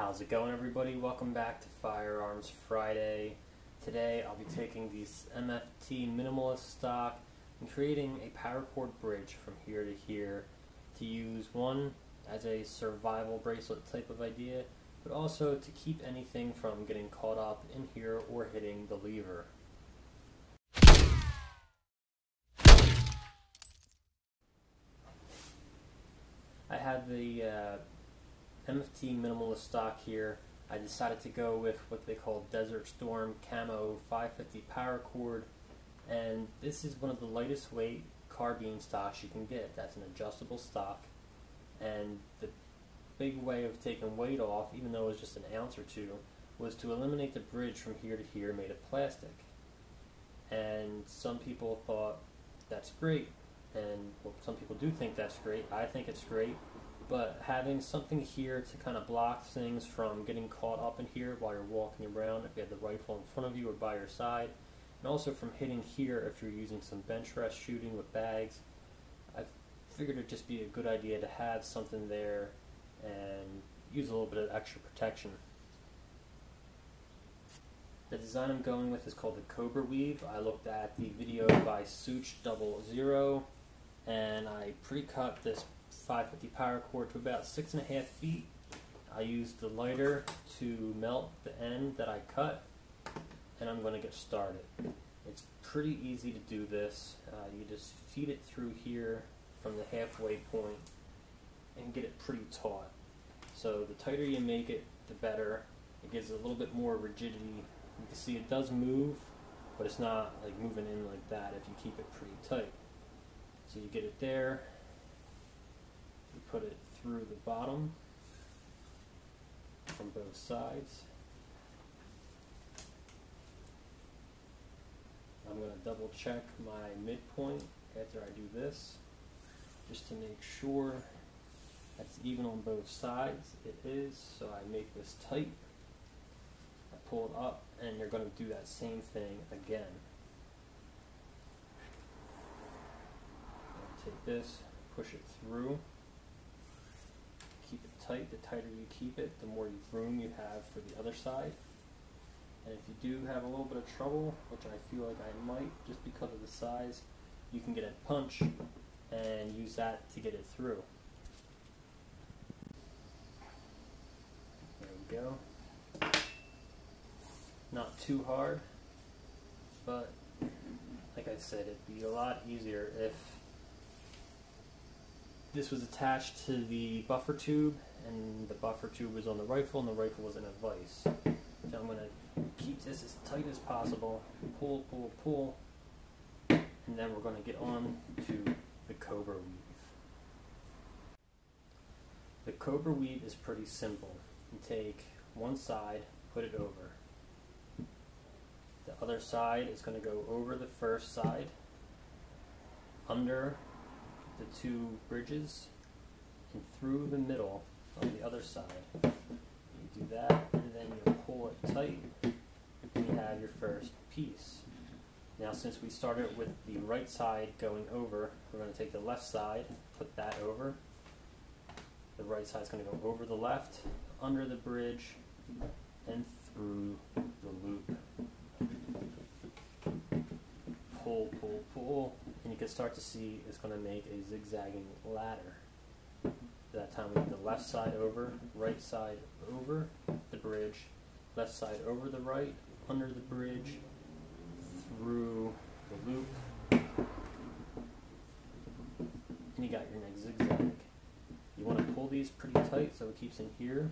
How's it going, everybody? Welcome back to Firearms Friday. Today I'll be taking this MFT Minimalist stock and creating a paracord bridge from here to here to use one as a survival bracelet type of idea, but also to keep anything from getting caught up in here or hitting the lever. I have the MFT Minimalist stock here. I decided to go with what they call Desert Storm Camo 550 Paracord, and this is one of the lightest weight carbine stocks you can get. That's an adjustable stock, and the big way of taking weight off, even though it was just an ounce or two, was to eliminate the bridge from here to here made of plastic. And some people thought that's great, and well, some people do think that's great. I think it's great. But having something here to kind of block things from getting caught up in here while you're walking around, if you have the rifle in front of you or by your side, and also from hitting here if you're using some bench rest shooting with bags, I figured it'd just be a good idea to have something there and use a little bit of extra protection. The design I'm going with is called the Cobra Weave. I looked at the video by Such00, and I pre-cut this 550 paracord to about 6.5 feet. I used the lighter to melt the end that I cut, and I'm going to get started. It's pretty easy to do this. You just feed it through here from the halfway point and get it pretty taut. So the tighter you make it, the better. It gives it a little bit more rigidity. You can see it does move, but it's not like moving in like that if you keep it pretty tight. So you get it there. You put it through the bottom from both sides. I'm going to double check my midpoint after I do this, just to make sure that's even on both sides. It is, so I make this tight. I pull it up, and you're going to do that same thing again. Take this, push it through. Keep it tight. The tighter you keep it, the more room you have for the other side. And if you do have a little bit of trouble, which I feel like I might just because of the size, you can get a punch and use that to get it through. There we go. Not too hard, but like I said, it'd be a lot easier if this was attached to the buffer tube, and the buffer tube was on the rifle, and the rifle was in a vise. So I'm going to keep this as tight as possible, pull, pull, pull, and then we're going to get on to the Cobra Weave. The Cobra Weave is pretty simple. You take one side, put it over. The other side is going to go over the first side, under the two bridges, and through the middle on the other side. You do that, and then you pull it tight, and you have your first piece. Now, since we started with the right side going over, we're going to take the left side, put that over. The right side is going to go over the left, under the bridge, and through the loop. Pull, pull, pull, and you can start to see it's going to make a zigzagging ladder. That time we get the left side over, right side over the bridge, left side over the right, under the bridge, through the loop, and you got your next zigzag. You want to pull these pretty tight so it keeps in here.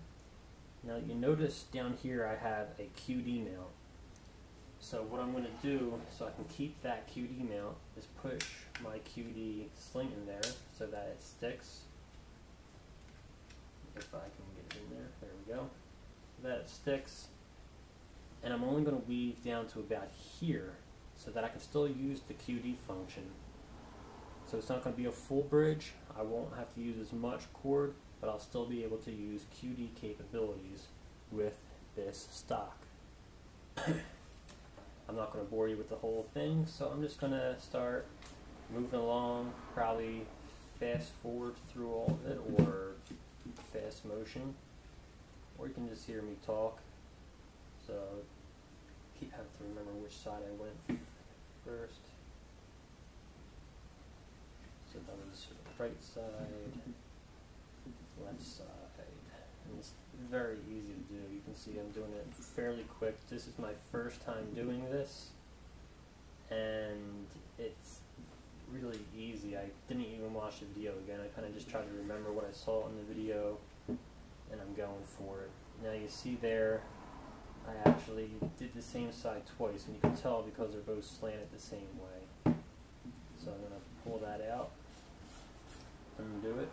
Now you notice down here I have a QD mount. So what I'm going to do, so I can keep that QD mount, is push my QD sling in there so that it sticks. If I can get it in there, there we go. So that it sticks. And I'm only going to weave down to about here so that I can still use the QD function. So it's not going to be a full bridge. I won't have to use as much cord, but I'll still be able to use QD capabilities with this stock. I'm not going to bore you with the whole thing, so I'm just going to start moving along, probably fast forward through all of it or fast motion. or you can just hear me talk. So keep having to remember which side I went first. So that was right side, left side, and it's very easy to do. You can see I'm doing it fairly quick. This is my first time doing this, and it's really easy. I didn't even watch the video again. I kind of just tried to remember what I saw in the video, and I'm going for it. Now you see there, I actually did the same side twice, and you can tell because they're both slanted the same way. So I'm going to pull that out, undo it.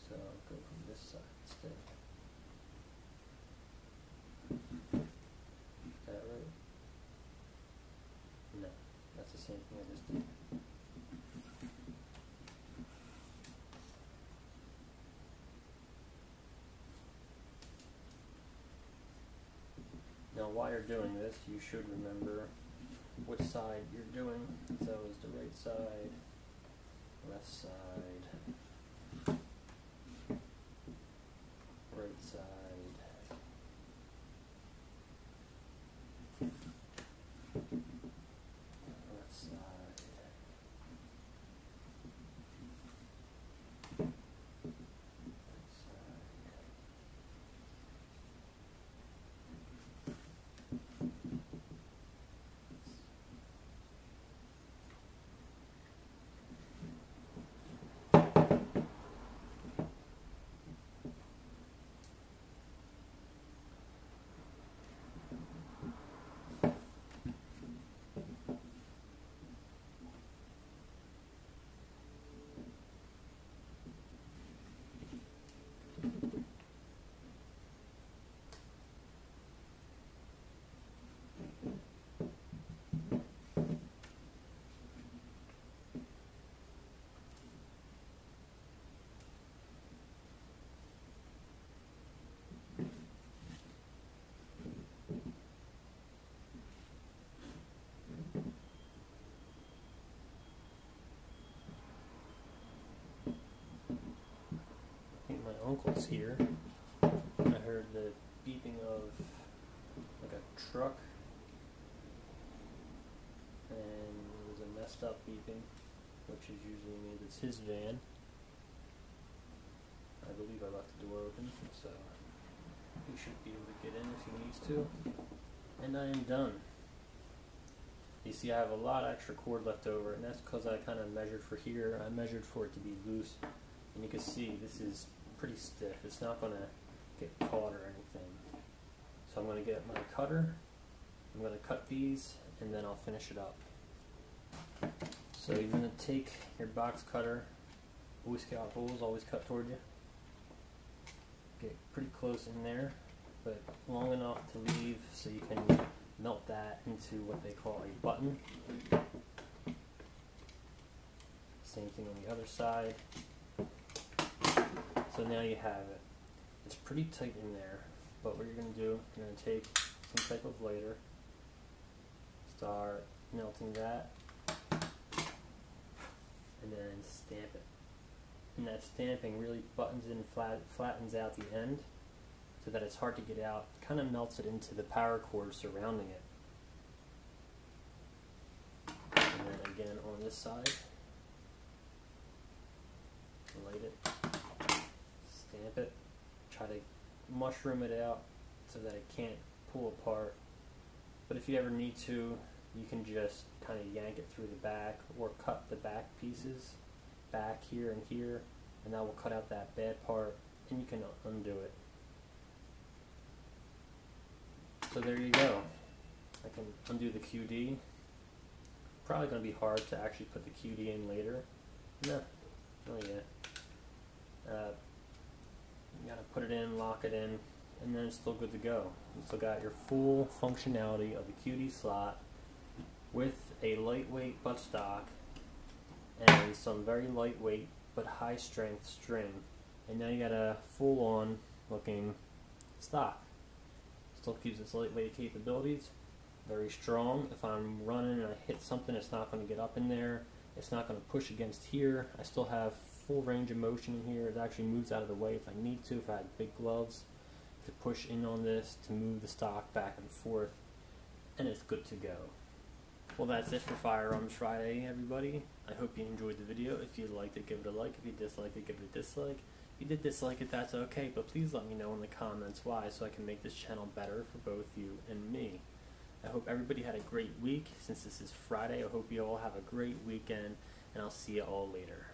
So I'll go from this side instead. Is that right? No, that's the same thing I just did. Now while you're doing this, you should remember which side you're doing. So it's the right side, left side, right side, left side, right side. My uncle's here. I heard the beeping of like a truck, and it was a messed up beeping, which is usually means it's his van. I believe I left the door open, so he should be able to get in if he needs to. And I am done. You see I have a lot of extra cord left over, and that's because I kind of measured for here. I measured for it to be loose, and you can see this is pretty stiff. It's not going to get caught or anything. So I'm going to get my cutter, I'm going to cut these, and then I'll finish it up. So you're going to take your box cutter, Boy Scout rules, always cut toward you. Get pretty close in there, but long enough to leave so you can melt that into what they call a button. Same thing on the other side. So now you have it. It's pretty tight in there, but what you're going to do, you're going to take some type of lighter, start melting that, and then stamp it. And that stamping really buttons in, flattens out the end, so that it's hard to get out. It kind of melts it into the paracord surrounding it. And then again on this side, light it. Stamp it, try to mushroom it out so that it can't pull apart. But if you ever need to, you can just kind of yank it through the back or cut the back pieces back here and here, and that will cut out that bad part, and you can undo it. So there you go. I can undo the QD. Probably going to be hard to actually put the QD in later. No, not yet. You gotta put it in, lock it in, and then it's still good to go. You still got your full functionality of the QD slot with a lightweight buttstock and some very lightweight but high strength string. And now you got a full on looking stock. Still keeps its lightweight capabilities, very strong. If I'm running and I hit something, it's not going to get up in there. It's not going to push against here. I still have full range of motion in here. It actually moves out of the way if I need to, if I had big gloves, to push in on this to move the stock back and forth, and it's good to go. Well, that's it for Firearms Friday, everybody. I hope you enjoyed the video. If you liked it, give it a like. If you disliked it, give it a dislike. If you did dislike it, that's okay, but please let me know in the comments why, so I can make this channel better for both you and me. I hope everybody had a great week. Since this is Friday, I hope you all have a great weekend, and I'll see you all later.